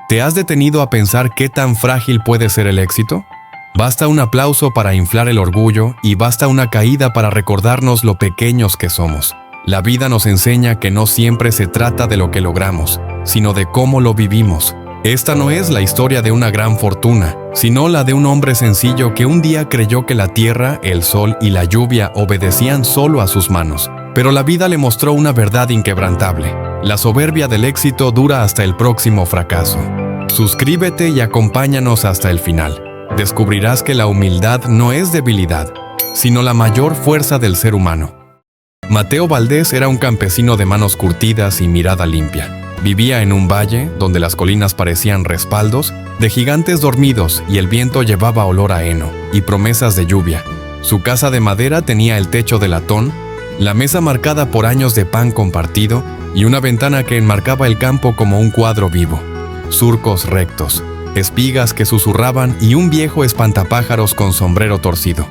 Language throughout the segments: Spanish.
¿Te has detenido a pensar qué tan frágil puede ser el éxito? Basta un aplauso para inflar el orgullo y basta una caída para recordarnos lo pequeños que somos. La vida nos enseña que no siempre se trata de lo que logramos, sino de cómo lo vivimos. Esta no es la historia de una gran fortuna, sino la de un hombre sencillo que un día creyó que la tierra, el sol y la lluvia obedecían solo a sus manos. Pero la vida le mostró una verdad inquebrantable. La soberbia del éxito dura hasta el próximo fracaso. Suscríbete y acompáñanos hasta el final. Descubrirás que la humildad no es debilidad, sino la mayor fuerza del ser humano. Mateo Valdés era un campesino de manos curtidas y mirada limpia. Vivía en un valle donde las colinas parecían respaldos de gigantes dormidos y el viento llevaba olor a heno y promesas de lluvia. Su casa de madera tenía el techo de latón, la mesa marcada por años de pan compartido y una ventana que enmarcaba el campo como un cuadro vivo. Surcos rectos, espigas que susurraban y un viejo espantapájaros con sombrero torcido.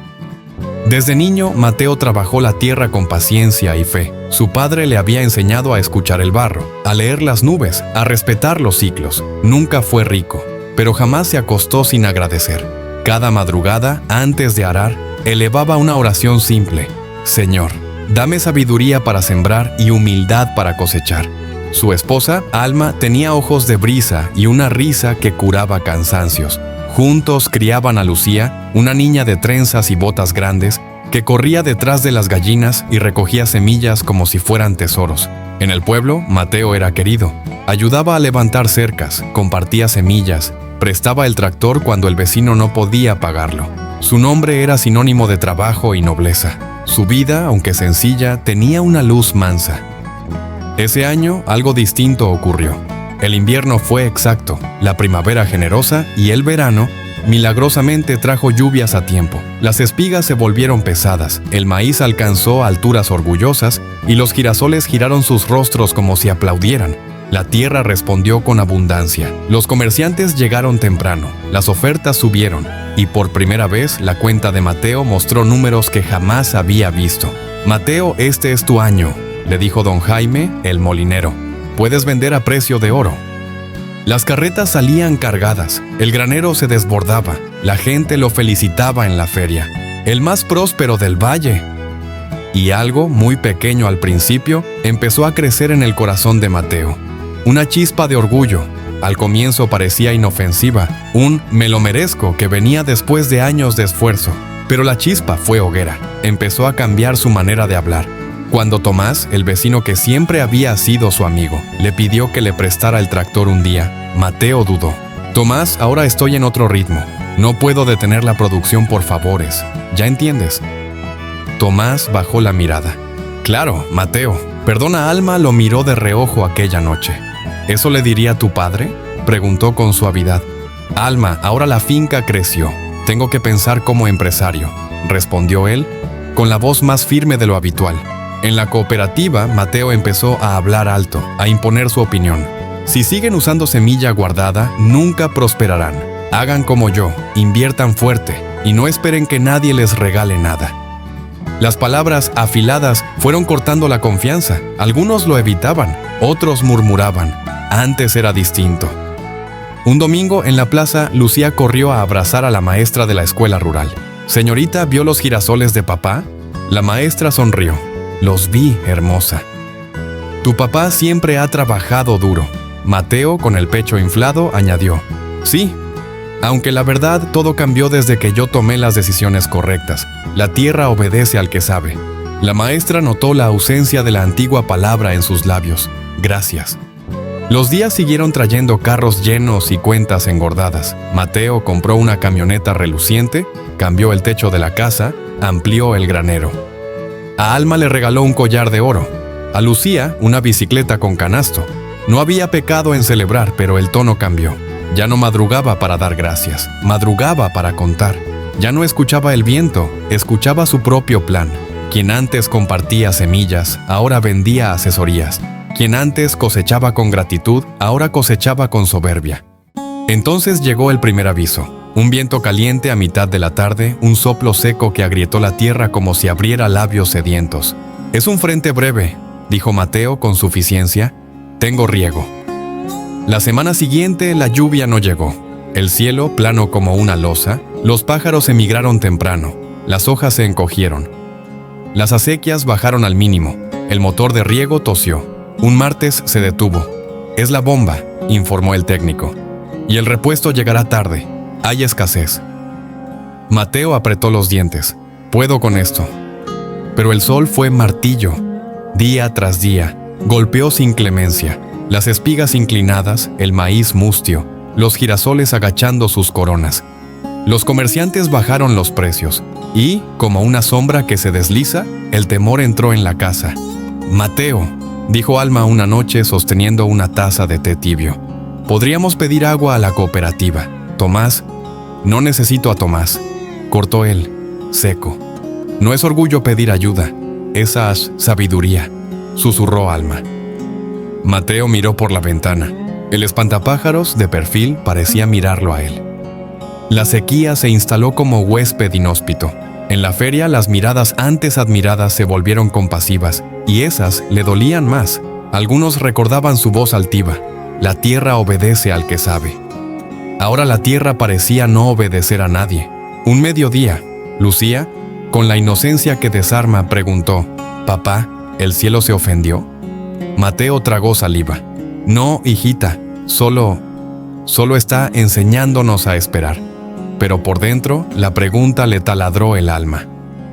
Desde niño, Mateo trabajó la tierra con paciencia y fe. Su padre le había enseñado a escuchar el barro, a leer las nubes, a respetar los ciclos. Nunca fue rico, pero jamás se acostó sin agradecer. Cada madrugada, antes de arar, elevaba una oración simple: Señor, dame sabiduría para sembrar y humildad para cosechar. Su esposa, Alma, tenía ojos de brisa y una risa que curaba cansancios. Juntos criaban a Lucía, una niña de trenzas y botas grandes, que corría detrás de las gallinas y recogía semillas como si fueran tesoros. En el pueblo, Mateo era querido. Ayudaba a levantar cercas, compartía semillas, prestaba el tractor cuando el vecino no podía pagarlo. Su nombre era sinónimo de trabajo y nobleza. Su vida, aunque sencilla, tenía una luz mansa. Ese año, algo distinto ocurrió. El invierno fue exacto, la primavera generosa y el verano, milagrosamente trajo lluvias a tiempo. Las espigas se volvieron pesadas, el maíz alcanzó alturas orgullosas y los girasoles giraron sus rostros como si aplaudieran. La tierra respondió con abundancia. Los comerciantes llegaron temprano, las ofertas subieron y por primera vez la cuenta de Mateo mostró números que jamás había visto. Mateo, este es tu año, le dijo don Jaime, el molinero. Puedes vender a precio de oro. Las carretas salían cargadas, el granero se desbordaba, la gente lo felicitaba en la feria. El más próspero del valle. Y algo, muy pequeño al principio, empezó a crecer en el corazón de Mateo. Una chispa de orgullo. Al comienzo parecía inofensiva, un "me lo merezco" que venía después de años de esfuerzo. Pero la chispa fue hoguera. Empezó a cambiar su manera de hablar. Cuando Tomás, el vecino que siempre había sido su amigo, le pidió que le prestara el tractor un día, Mateo dudó. Tomás, ahora estoy en otro ritmo. No puedo detener la producción por favores. ¿Ya entiendes? Tomás bajó la mirada. Claro, Mateo. Perdona, Alma lo miró de reojo aquella noche. ¿Eso le diría a tu padre?, preguntó con suavidad. Alma, ahora la finca creció. Tengo que pensar como empresario, respondió él, con la voz más firme de lo habitual. En la cooperativa, Mateo empezó a hablar alto, a imponer su opinión. Si siguen usando semilla guardada, nunca prosperarán. Hagan como yo, inviertan fuerte y no esperen que nadie les regale nada. Las palabras afiladas fueron cortando la confianza. Algunos lo evitaban, otros murmuraban. Antes era distinto. Un domingo en la plaza, Lucía corrió a abrazar a la maestra de la escuela rural. «Señorita, ¿vio los girasoles de papá?» La maestra sonrió. «Los vi, hermosa». «Tu papá siempre ha trabajado duro». Mateo, con el pecho inflado, añadió. «Sí, aunque la verdad todo cambió desde que yo tomé las decisiones correctas. La tierra obedece al que sabe». La maestra notó la ausencia de la antigua palabra en sus labios. «Gracias». Los días siguieron trayendo carros llenos y cuentas engordadas. Mateo compró una camioneta reluciente, cambió el techo de la casa, amplió el granero. A Alma le regaló un collar de oro. A Lucía, una bicicleta con canasto. No había pecado en celebrar, pero el tono cambió. Ya no madrugaba para dar gracias, madrugaba para contar. Ya no escuchaba el viento, escuchaba su propio plan. Quien antes compartía semillas, ahora vendía asesorías. Quien antes cosechaba con gratitud, ahora cosechaba con soberbia. Entonces llegó el primer aviso. Un viento caliente a mitad de la tarde, un soplo seco que agrietó la tierra como si abriera labios sedientos. «Es un frente breve», dijo Mateo con suficiencia. «Tengo riego». La semana siguiente la lluvia no llegó. El cielo, plano como una losa, los pájaros emigraron temprano, las hojas se encogieron. Las acequias bajaron al mínimo, el motor de riego tosió. Un martes se detuvo. Es la bomba, informó el técnico. Y el repuesto llegará tarde. Hay escasez. Mateo apretó los dientes. Puedo con esto. Pero el sol fue martillo. Día tras día, golpeó sin clemencia. Las espigas inclinadas, el maíz mustio, los girasoles agachando sus coronas. Los comerciantes bajaron los precios. Y, como una sombra que se desliza, el temor entró en la casa. «Mateo», dijo Alma una noche sosteniendo una taza de té tibio. «Podríamos pedir agua a la cooperativa. Tomás». «No necesito a Tomás», cortó él, seco. «No es orgullo pedir ayuda, esa es sabiduría», susurró Alma. Mateo miró por la ventana. El espantapájaros, de perfil, parecía mirarlo a él. La sequía se instaló como huésped inhóspito. En la feria, las miradas antes admiradas se volvieron compasivas, y esas le dolían más. Algunos recordaban su voz altiva. La tierra obedece al que sabe. Ahora la tierra parecía no obedecer a nadie. Un mediodía, Lucía, con la inocencia que desarma, preguntó: «Papá, ¿el cielo se ofendió?» Mateo tragó saliva. «No, hijita, solo está enseñándonos a esperar». Pero por dentro, la pregunta le taladró el alma.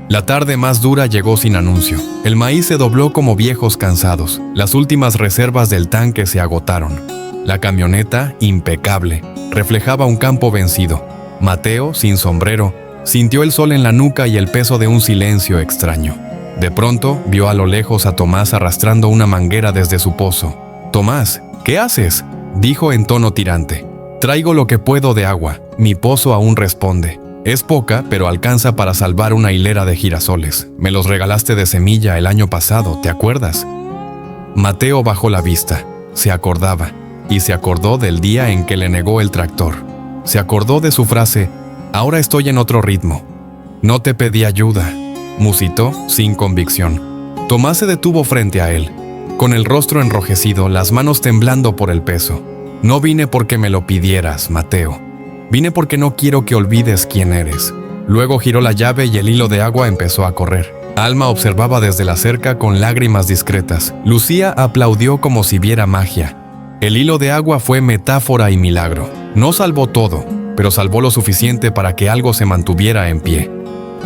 La tarde más dura llegó sin anuncio. El maíz se dobló como viejos cansados. Las últimas reservas del tanque se agotaron. La camioneta, impecable, reflejaba un campo vencido. Mateo, sin sombrero, sintió el sol en la nuca y el peso de un silencio extraño. De pronto, vio a lo lejos a Tomás arrastrando una manguera desde su pozo. «Tomás, ¿qué haces?», dijo en tono tirante. «Traigo lo que puedo de agua. Mi pozo aún responde. Es poca, pero alcanza para salvar una hilera de girasoles. Me los regalaste de semilla el año pasado, ¿te acuerdas?». Mateo bajó la vista. Se acordaba. Y se acordó del día en que le negó el tractor. Se acordó de su frase: «Ahora estoy en otro ritmo». «No te pedí ayuda», musitó sin convicción. Tomás se detuvo frente a él, con el rostro enrojecido, las manos temblando por el peso. «No vine porque me lo pidieras, Mateo. Vine porque no quiero que olvides quién eres». Luego giró la llave y el hilo de agua empezó a correr. Alma observaba desde la cerca con lágrimas discretas. Lucía aplaudió como si viera magia. El hilo de agua fue metáfora y milagro. No salvó todo, pero salvó lo suficiente para que algo se mantuviera en pie.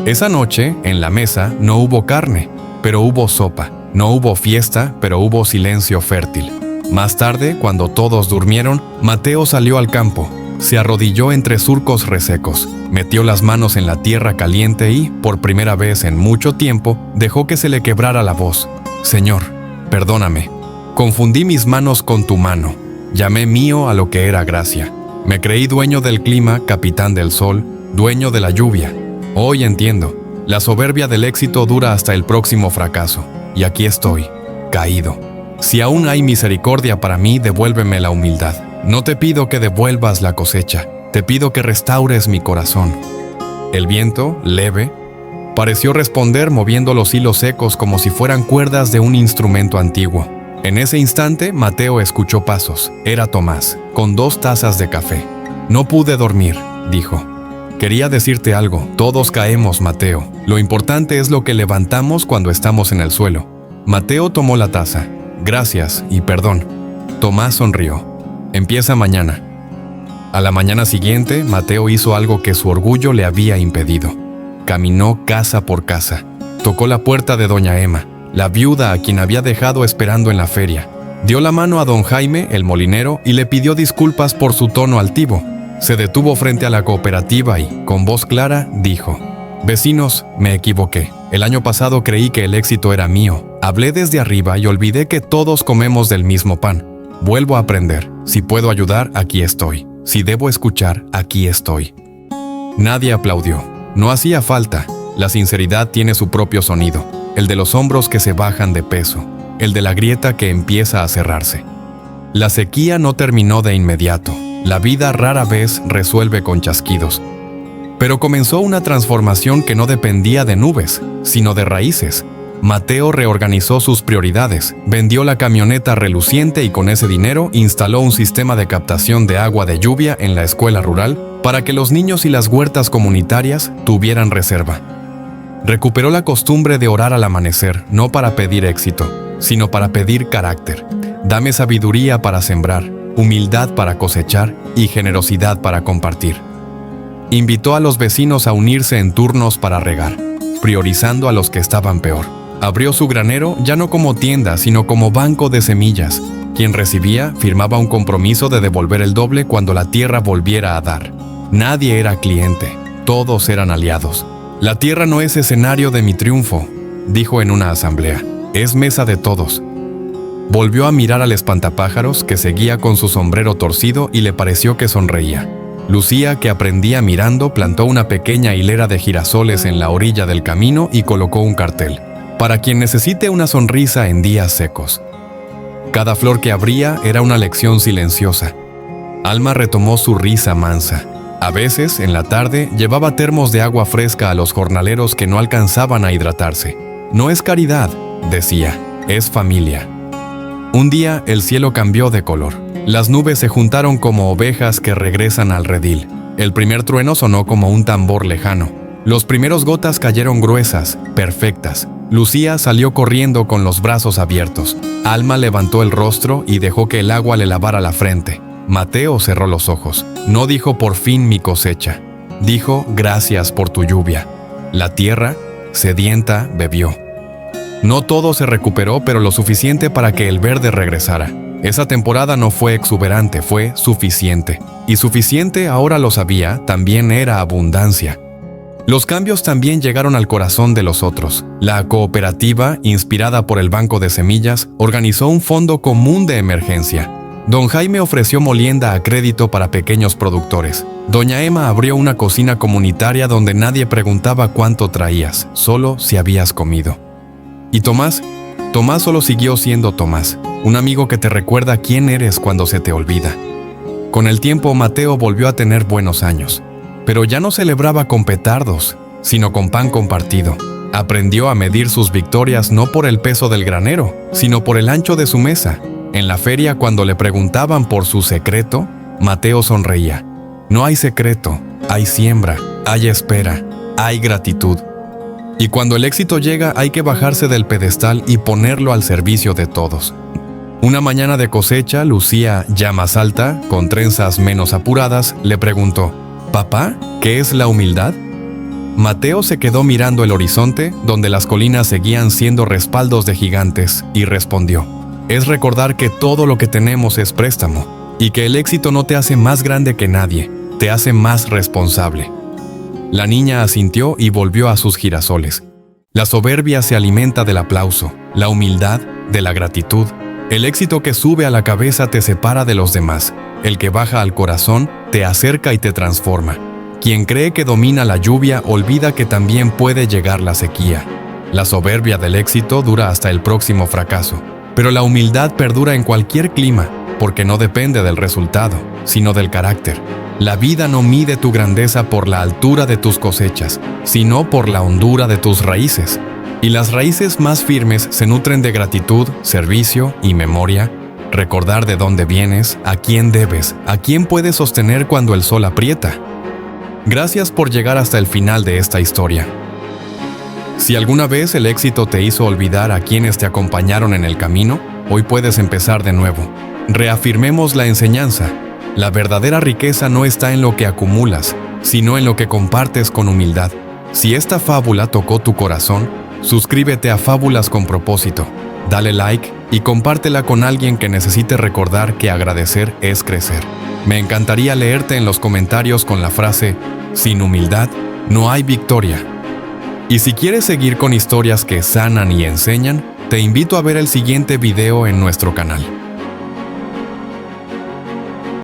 Esa noche, en la mesa, no hubo carne, pero hubo sopa. No hubo fiesta, pero hubo silencio fértil. Más tarde, cuando todos durmieron, Mateo salió al campo. Se arrodilló entre surcos resecos, metió las manos en la tierra caliente y, por primera vez en mucho tiempo, dejó que se le quebrara la voz. «Señor, perdóname. Confundí mis manos con tu mano. Llamé mío a lo que era gracia. Me creí dueño del clima, capitán del sol, dueño de la lluvia. Hoy entiendo. La soberbia del éxito dura hasta el próximo fracaso. Y aquí estoy, caído. Si aún hay misericordia para mí, devuélveme la humildad. No te pido que devuelvas la cosecha, te pido que restaures mi corazón». El viento, leve, pareció responder moviendo los hilos secos como si fueran cuerdas de un instrumento antiguo. En ese instante, Mateo escuchó pasos. Era Tomás, con 2 tazas de café. «No pude dormir», dijo. «Quería decirte algo. Todos caemos, Mateo. Lo importante es lo que levantamos cuando estamos en el suelo». Mateo tomó la taza. «Gracias y perdón». Tomás sonrió. «Empieza mañana». A la mañana siguiente, Mateo hizo algo que su orgullo le había impedido. Caminó casa por casa. Tocó la puerta de doña Emma, la viuda a quien había dejado esperando en la feria. Dio la mano a don Jaime, el molinero, y le pidió disculpas por su tono altivo. Se detuvo frente a la cooperativa y, con voz clara, dijo: «Vecinos, me equivoqué. El año pasado creí que el éxito era mío. Hablé desde arriba y olvidé que todos comemos del mismo pan. Vuelvo a aprender. Si puedo ayudar, aquí estoy. Si debo escuchar, aquí estoy». Nadie aplaudió. No hacía falta. La sinceridad tiene su propio sonido, el de los hombros que se bajan de peso, el de la grieta que empieza a cerrarse. La sequía no terminó de inmediato. La vida rara vez resuelve con chasquidos. Pero comenzó una transformación que no dependía de nubes, sino de raíces. Mateo reorganizó sus prioridades, vendió la camioneta reluciente y con ese dinero instaló un sistema de captación de agua de lluvia en la escuela rural para que los niños y las huertas comunitarias tuvieran reserva. Recuperó la costumbre de orar al amanecer, no para pedir éxito, sino para pedir carácter. Dame sabiduría para sembrar, humildad para cosechar y generosidad para compartir. Invitó a los vecinos a unirse en turnos para regar, priorizando a los que estaban peor. Abrió su granero ya no como tienda, sino como banco de semillas. Quien recibía firmaba un compromiso de devolver el doble cuando la tierra volviera a dar. Nadie era cliente, todos eran aliados. La tierra no es escenario de mi triunfo, dijo en una asamblea, es mesa de todos. Volvió a mirar al espantapájaros que seguía con su sombrero torcido y le pareció que sonreía. Lucía, que aprendía mirando, plantó una pequeña hilera de girasoles en la orilla del camino y colocó un cartel: para quien necesite una sonrisa en días secos. Cada flor que abría era una lección silenciosa. Alma retomó su risa mansa. A veces, en la tarde, llevaba termos de agua fresca a los jornaleros que no alcanzaban a hidratarse. No es caridad, decía, es familia. Un día, el cielo cambió de color. Las nubes se juntaron como ovejas que regresan al redil. El primer trueno sonó como un tambor lejano. Los primeros gotas cayeron gruesas, perfectas. Lucía salió corriendo con los brazos abiertos. Alma levantó el rostro y dejó que el agua le lavara la frente. Mateo cerró los ojos. No dijo por fin mi cosecha. Dijo gracias por tu lluvia. La tierra, sedienta, bebió. No todo se recuperó, pero lo suficiente para que el verde regresara. Esa temporada no fue exuberante, fue suficiente. Y suficiente, ahora lo sabía, también era abundancia. Los cambios también llegaron al corazón de los otros. La cooperativa, inspirada por el Banco de Semillas, organizó un fondo común de emergencia. Don Jaime ofreció molienda a crédito para pequeños productores. Doña Emma abrió una cocina comunitaria donde nadie preguntaba cuánto traías, solo si habías comido. ¿Y Tomás? Tomás solo siguió siendo Tomás, un amigo que te recuerda quién eres cuando se te olvida. Con el tiempo, Mateo volvió a tener buenos años. Pero ya no celebraba con petardos, sino con pan compartido. Aprendió a medir sus victorias no por el peso del granero, sino por el ancho de su mesa. En la feria, cuando le preguntaban por su secreto, Mateo sonreía. No hay secreto, hay siembra, hay espera, hay gratitud. Y cuando el éxito llega, hay que bajarse del pedestal y ponerlo al servicio de todos. Una mañana de cosecha, Lucía, ya más alta, con trenzas menos apuradas, le preguntó: «Papá, ¿qué es la humildad?». Mateo se quedó mirando el horizonte, donde las colinas seguían siendo respaldos de gigantes, y respondió: «Es recordar que todo lo que tenemos es préstamo, y que el éxito no te hace más grande que nadie, te hace más responsable». La niña asintió y volvió a sus girasoles. La soberbia se alimenta del aplauso, la humildad de la gratitud. El éxito que sube a la cabeza te separa de los demás. El que baja al corazón te acerca y te transforma. Quien cree que domina la lluvia olvida que también puede llegar la sequía. La soberbia del éxito dura hasta el próximo fracaso, pero la humildad perdura en cualquier clima, porque no depende del resultado, sino del carácter. La vida no mide tu grandeza por la altura de tus cosechas, sino por la hondura de tus raíces. Y las raíces más firmes se nutren de gratitud, servicio y memoria. Recordar de dónde vienes, a quién debes, a quién puedes sostener cuando el sol aprieta. Gracias por llegar hasta el final de esta historia. Si alguna vez el éxito te hizo olvidar a quienes te acompañaron en el camino, hoy puedes empezar de nuevo. Reafirmemos la enseñanza. La verdadera riqueza no está en lo que acumulas, sino en lo que compartes con humildad. Si esta fábula tocó tu corazón, suscríbete a Fábulas con Propósito. Dale like y compártela con alguien que necesite recordar que agradecer es crecer. Me encantaría leerte en los comentarios con la frase: sin humildad no hay victoria. Y si quieres seguir con historias que sanan y enseñan, te invito a ver el siguiente video en nuestro canal.